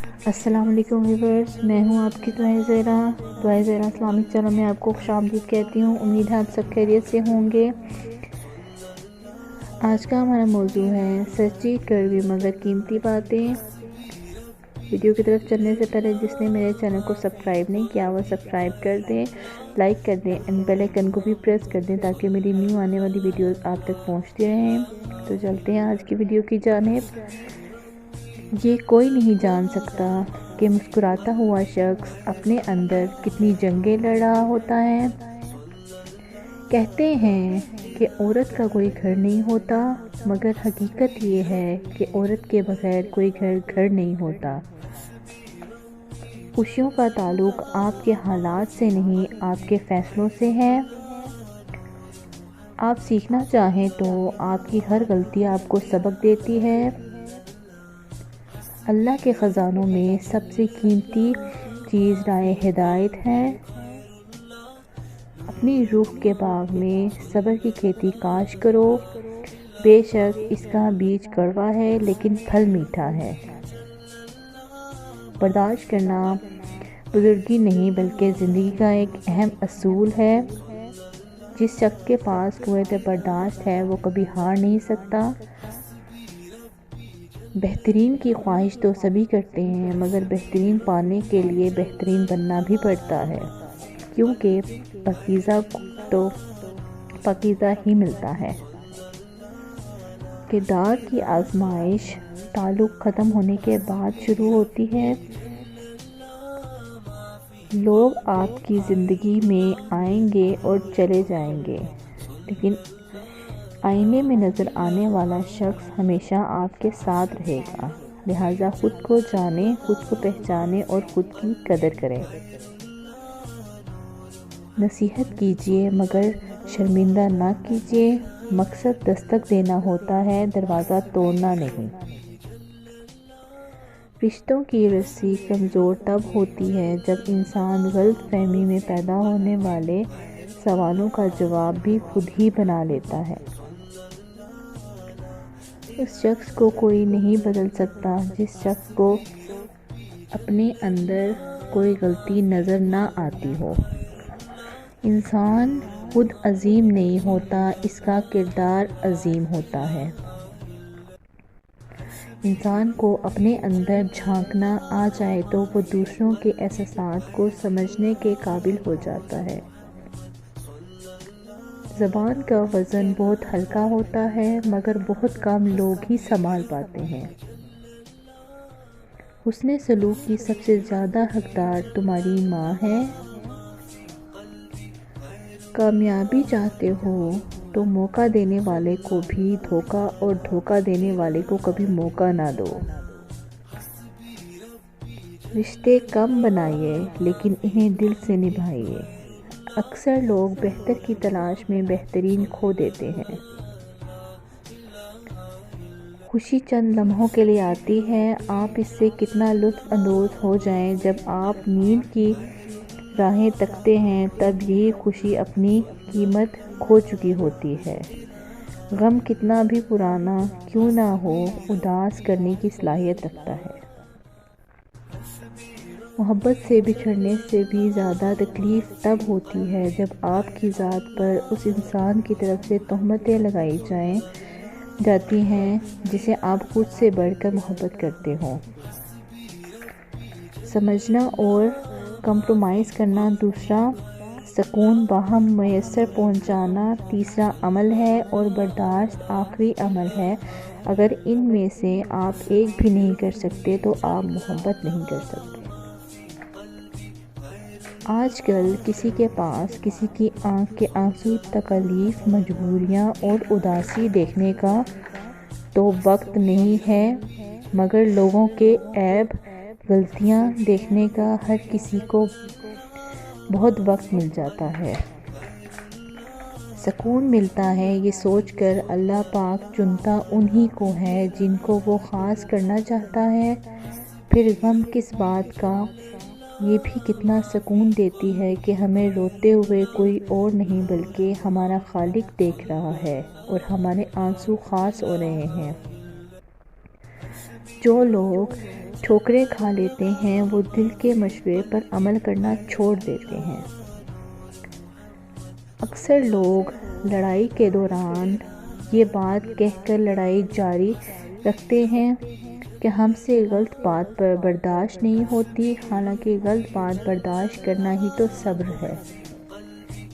السلام علیکم ویورز، میں ہوں آپ کی دعائے زہرا اسلامک چینل میں آپ کو خوش آمدید کہتی ہوں۔ امید ہے آپ سب خیریت سے ہوں گے۔ آج کا ہمارا موضوع ہے سچی کڑوی مگر قیمتی باتیں۔ ویڈیو کی طرف چلنے سے پہلے جس نے میرے چینل کو سبسکرائب نہیں کیا وہ سبسکرائب کر دیں، لائک کر دیں اینڈ بیل آئیکن کو بھی پریس کر دیں تاکہ میری نیو آنے والی ویڈیوز آپ تک پہنچتی رہیں۔ تو چلتے ہیں آج کی ویڈیو کی جانب۔ یہ کوئی نہیں جان سکتا کہ مسکراتا ہوا شخص اپنے اندر کتنی جنگیں لڑ رہا ہوتا ہے۔ کہتے ہیں کہ عورت کا کوئی گھر نہیں ہوتا، مگر حقیقت یہ ہے کہ عورت کے بغیر کوئی گھر نہیں ہوتا۔ خوشیوں کا تعلق آپ کے حالات سے نہیں، آپ کے فیصلوں سے ہے۔ آپ سیکھنا چاہیں تو آپ کی ہر غلطی آپ کو سبق دیتی ہے۔ اللہ کے خزانوں میں سب سے قیمتی چیز راہ ہدایت ہے۔ اپنی روح کے باغ میں صبر کی کھیتی کاشت کرو، بے شک اس کا بیج کڑوا ہے لیکن پھل میٹھا ہے۔ برداشت کرنا بزرگی نہیں بلکہ زندگی کا ایک اہم اصول ہے۔ جس شخص کے پاس قوت برداشت ہے وہ کبھی ہار نہیں سکتا۔ بہترین کی خواہش تو سبھی کرتے ہیں، مگر بہترین پانے کے لیے بہترین بننا بھی پڑتا ہے، کیونکہ پاکیزہ تو پاکیزہ ہی ملتا ہے۔ کردار کی آزمائش تعلق ختم ہونے کے بعد شروع ہوتی ہے۔ لوگ آپ کی زندگی میں آئیں گے اور چلے جائیں گے، لیکن آئینے میں نظر آنے والا شخص ہمیشہ آپ کے ساتھ رہے گا۔ لہٰذا خود کو جانیں، خود کو پہچانیں اور خود کی قدر کریں۔ نصیحت کیجیے مگر شرمندہ نہ کیجیے۔ مقصد دستک دینا ہوتا ہے، دروازہ توڑنا نہیں۔ رشتوں کی رسی کمزور تب ہوتی ہے جب انسان غلط فہمی میں پیدا ہونے والے سوالوں کا جواب بھی خود ہی بنا لیتا ہے۔ اس شخص کو کوئی نہیں بدل سکتا جس شخص کو اپنے اندر کوئی غلطی نظر نہ آتی ہو۔ انسان خود عظیم نہیں ہوتا، اس کا کردار عظیم ہوتا ہے۔ انسان کو اپنے اندر جھانکنا آ جائے تو وہ دوسروں کے احساسات کو سمجھنے کے قابل ہو جاتا ہے۔ زبان کا وزن بہت ہلکا ہوتا ہے، مگر بہت کم لوگ ہی سنبھال پاتے ہیں۔ حسن سلوک کی سب سے زیادہ حقدار تمہاری ماں ہے۔ کامیابی چاہتے ہو تو موقع دینے والے کو بھی دھوکہ اور دھوکہ دینے والے کو کبھی موقع نہ دو۔ رشتے کم بنائیے لیکن انہیں دل سے نبھائیے۔ اکثر لوگ بہتر کی تلاش میں بہترین کھو دیتے ہیں۔ خوشی چند لمحوں کے لیے آتی ہے، آپ اس سے کتنا لطف اندوز ہو جائیں۔ جب آپ نیند کی راہیں تکتے ہیں تب یہی خوشی اپنی قیمت کھو چکی ہوتی ہے۔ غم کتنا بھی پرانا کیوں نہ ہو اداس کرنے کی صلاحیت رکھتا ہے۔ محبت سے بچھڑنے سے بھی زیادہ تکلیف تب ہوتی ہے جب آپ کی ذات پر اس انسان کی طرف سے تہمتیں لگائی جاتی ہیں جسے آپ خود سے بڑھ کر محبت کرتے ہوں۔ سمجھنا اور کمپرومائز کرنا دوسرا، سکون باہم میسر پہنچانا تیسرا عمل ہے اور برداشت آخری عمل ہے۔ اگر ان میں سے آپ ایک بھی نہیں کر سکتے تو آپ محبت نہیں کر سکتے۔ آج کل کسی کے پاس کسی کی آنکھ کے آنسو، تکالیف، مجبوریاں اور اداسی دیکھنے کا تو وقت نہیں ہے، مگر لوگوں کے عیب، غلطیاں دیکھنے کا ہر کسی کو بہت وقت مل جاتا ہے۔ سکون ملتا ہے یہ سوچ کر اللہ پاک چنتا انہی کو ہے جن کو وہ خاص کرنا چاہتا ہے۔ پھر غم کس بات کا، یہ بھی کتنا سکون دیتی ہے کہ ہمیں روتے ہوئے کوئی اور نہیں بلکہ ہمارا خالق دیکھ رہا ہے اور ہمارے آنسو خاص ہو رہے ہیں۔ جو لوگ ٹھوکریں کھا لیتے ہیں وہ دل کے مشورے پر عمل کرنا چھوڑ دیتے ہیں۔ اکثر لوگ لڑائی کے دوران یہ بات کہہ کر لڑائی جاری رکھتے ہیں کہ ہم سے غلط بات پر برداشت نہیں ہوتی، حالانکہ غلط بات برداشت کرنا ہی تو صبر ہے۔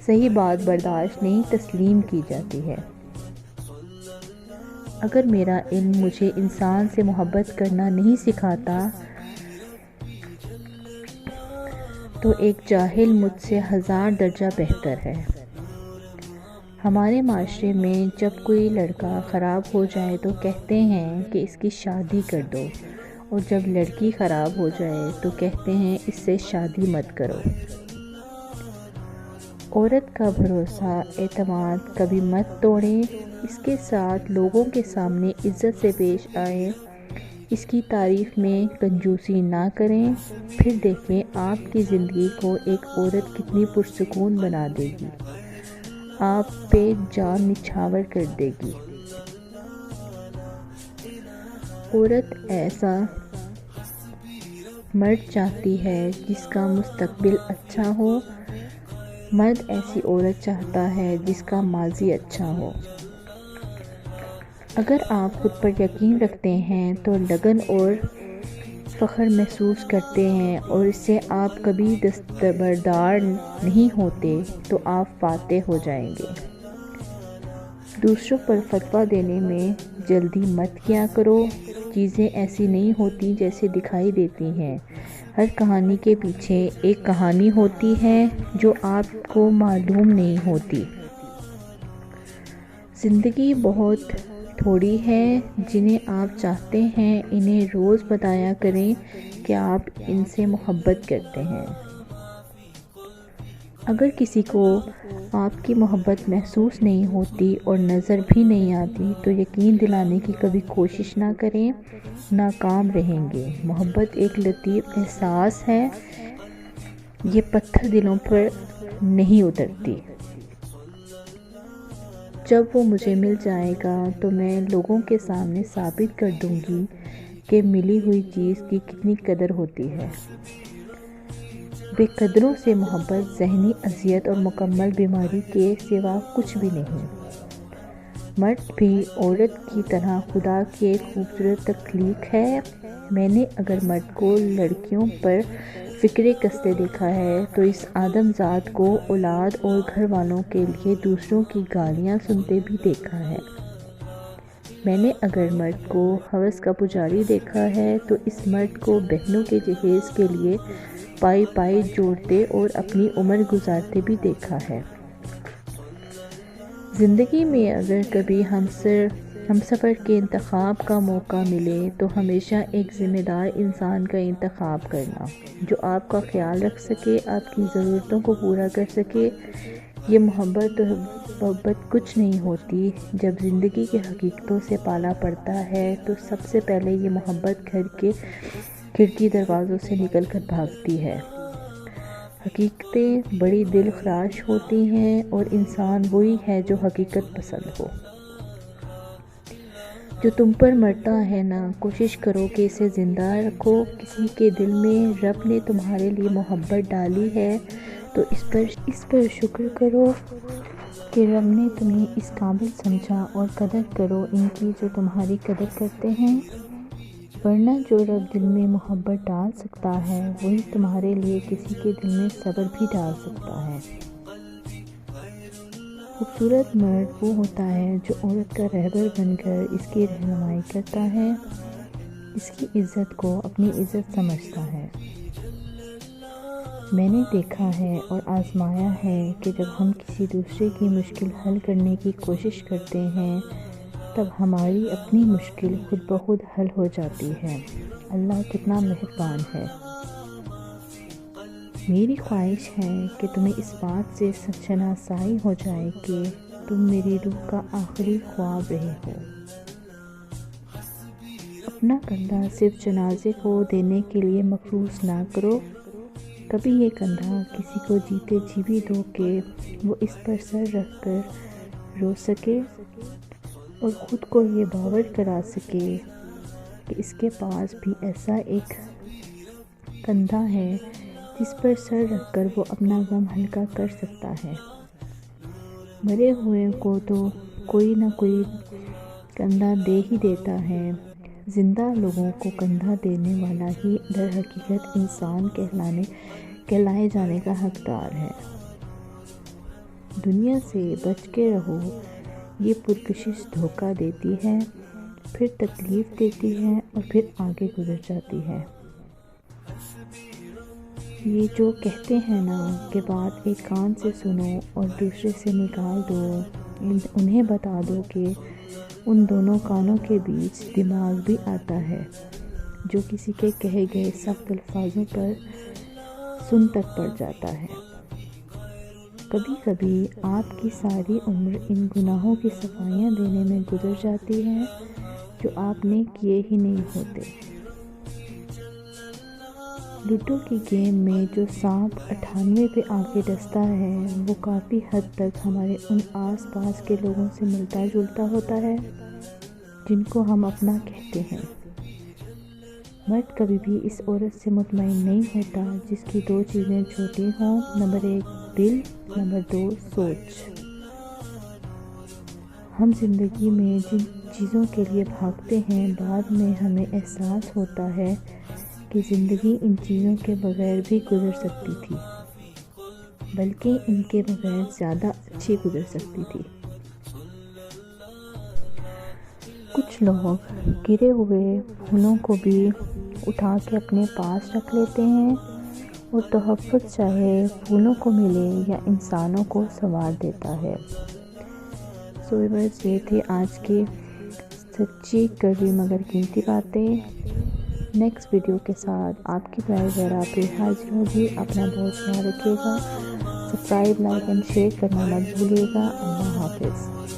صحیح بات برداشت نہیں تسلیم کی جاتی ہے۔ اگر میرا علم مجھے انسان سے محبت کرنا نہیں سکھاتا تو ایک جاہل مجھ سے 1000 درجہ بہتر ہے۔ ہمارے معاشرے میں جب کوئی لڑکا خراب ہو جائے تو کہتے ہیں کہ اس کی شادی کر دو، اور جب لڑکی خراب ہو جائے تو کہتے ہیں اس سے شادی مت کرو۔ عورت کا بھروسہ اعتماد کبھی مت توڑیں، اس کے ساتھ لوگوں کے سامنے عزت سے پیش آئیں، اس کی تعریف میں کنجوسی نہ کریں، پھر دیکھیں آپ کی زندگی کو ایک عورت کتنی پرسکون بنا دے گی، آپ پہ جان نچھاور کر دے گی۔ عورت ایسا مرد چاہتی ہے جس کا مستقبل اچھا ہو، مرد ایسی عورت چاہتا ہے جس کا ماضی اچھا ہو۔ اگر آپ خود پر یقین رکھتے ہیں تو لگن اور فخر محسوس کرتے ہیں اور اس سے آپ کبھی دستبردار نہیں ہوتے تو آپ فاتح ہو جائیں گے۔ دوسروں پر فتویٰ دینے میں جلدی مت کیا کرو، چیزیں ایسی نہیں ہوتی جیسے دکھائی دیتی ہیں، ہر کہانی کے پیچھے ایک کہانی ہوتی ہے جو آپ کو معلوم نہیں ہوتی۔ زندگی بہت تھوڑی ہے، جنہیں آپ چاہتے ہیں انہیں روز بتایا کریں کہ آپ ان سے محبت کرتے ہیں۔ اگر کسی کو آپ کی محبت محسوس نہیں ہوتی اور نظر بھی نہیں آتی تو یقین دلانے کی کبھی کوشش نہ کریں، ناکام رہیں گے۔ محبت ایک لطیف احساس ہے، یہ پتھر دلوں پر نہیں اترتی۔ جب وہ مجھے مل جائے گا تو میں لوگوں کے سامنے ثابت کر دوں گی کہ ملی ہوئی چیز کی کتنی قدر ہوتی ہے۔ بے قدروں سے محبت ذہنی اذیت اور مکمل بیماری کے سوا کچھ بھی نہیں۔ مرد بھی عورت کی طرح خدا کی ایک خوبصورت تخلیق ہے۔ میں نے اگر مرد کو لڑکیوں پر فکرے کستے دیکھا ہے تو اس آدم ذات کو اولاد اور گھر والوں کے لیے دوسروں کی گالیاں سنتے بھی دیکھا ہے۔ میں نے اگر مرد کو ہوس کا پجاری دیکھا ہے تو اس مرد کو بہنوں کے جہیز کے لیے پائی پائی جوڑتے اور اپنی عمر گزارتے بھی دیکھا ہے۔ زندگی میں اگر کبھی ہم سفر کے انتخاب کا موقع ملے تو ہمیشہ ایک ذمہ دار انسان کا انتخاب کرنا، جو آپ کا خیال رکھ سکے، آپ کی ضرورتوں کو پورا کر سکے۔ یہ محبت کچھ نہیں ہوتی۔ جب زندگی کی حقیقتوں سے پالا پڑتا ہے تو سب سے پہلے یہ محبت گھر کے کھڑکی دروازوں سے نکل کر بھاگتی ہے۔ حقیقتیں بڑی دل خراش ہوتی ہیں اور انسان وہی ہے جو حقیقت پسند ہو۔ جو تم پر مرتا ہے نا، کوشش کرو کہ اسے زندہ رکھو۔ کسی کے دل میں رب نے تمہارے لیے محبت ڈالی ہے تو اس پر شکر کرو کہ رب نے تمہیں اس قابل سمجھا، اور قدر کرو ان کی جو تمہاری قدر کرتے ہیں، ورنہ جو رب دل میں محبت ڈال سکتا ہے وہی تمہارے لیے کسی کے دل میں صبر بھی ڈال سکتا ہے۔ خوبصورت مرد وہ ہوتا ہے جو عورت کا رہبر بن کر اس کی رہنمائی کرتا ہے، اس کی عزت کو اپنی عزت سمجھتا ہے۔ میں نے دیکھا ہے اور آزمایا ہے کہ جب ہم کسی دوسرے کی مشکل حل کرنے کی کوشش کرتے ہیں تب ہماری اپنی مشکل خود بخود حل ہو جاتی ہے۔ اللہ کتنا مہربان ہے۔ میری خواہش ہے کہ تمہیں اس بات سے شناسائی ہو جائے کہ تم میری روح کا آخری خواب رہے ہو۔ اپنا کندھا صرف جنازے کو دینے کے لیے مفروض نہ کرو، کبھی یہ کندھا کسی کو جیتے جی بھی دو کہ وہ اس پر سر رکھ کر رو سکے اور خود کو یہ باور کرا سکے کہ اس کے پاس بھی ایسا ایک کندھا ہے جس پر سر رکھ کر وہ اپنا غم ہلکا کر سکتا ہے۔ مرے ہوئے کو تو کوئی نہ کوئی کندھا دے ہی دیتا ہے، زندہ لوگوں کو کندھا دینے والا ہی در حقیقت انسان کہلائے جانے کا حقدار ہے۔ دنیا سے بچ کے رہو، یہ پرکشش دھوکہ دیتی ہے، پھر تکلیف دیتی ہے اور پھر آگے گزر جاتی ہے۔ یہ جو کہتے ہیں نا کہ بات ایک کان سے سنو اور دوسرے سے نکال دو، انہیں بتا دو کہ ان دونوں کانوں کے بیچ دماغ بھی آتا ہے جو کسی کے کہے گئے سخت الفاظوں پر سن تک پڑ جاتا ہے۔ کبھی کبھی آپ کی ساری عمر ان گناہوں کی صفائیاں دینے میں گزر جاتی ہے جو آپ نے کیے ہی نہیں ہوتے۔ لوڈو کی گیم میں جو سانپ 98 پہ آ کے ڈستا ہے وہ کافی حد تک ہمارے ان آس پاس کے لوگوں سے ملتا جلتا ہوتا ہے جن کو ہم اپنا کہتے ہیں۔ مرد کبھی بھی اس عورت سے مطمئن نہیں ہوتا جس کی 2 چیزیں چھوٹی ہوں، نمبر 1 دل، نمبر 2 سوچ۔ ہم زندگی میں جن چیزوں کے لیے بھاگتے ہیں بعد میں ہمیں احساس ہوتا ہے کہ زندگی ان چیزوں کے بغیر بھی گزر سکتی تھی، بلکہ ان کے بغیر زیادہ اچھی گزر سکتی تھی۔ کچھ لوگ گرے ہوئے پھولوں کو بھی اٹھا کے اپنے پاس رکھ لیتے ہیں اور تحفظ چاہے پھولوں کو ملے یا انسانوں کو سنوار دیتا ہے۔ بس یہ تھی آج کی سچی کڑوی مگر قیمتی باتیں۔ نیکسٹ ویڈیو کے ساتھ آپ کی دعائیں وغیرہ پھر حاضر ہوگی۔ اپنا بہت خیال رکھیے گا، سبسکرائب، لائک اینڈ شیئر کرنا مت بھولیے گا۔ اللہ حافظ۔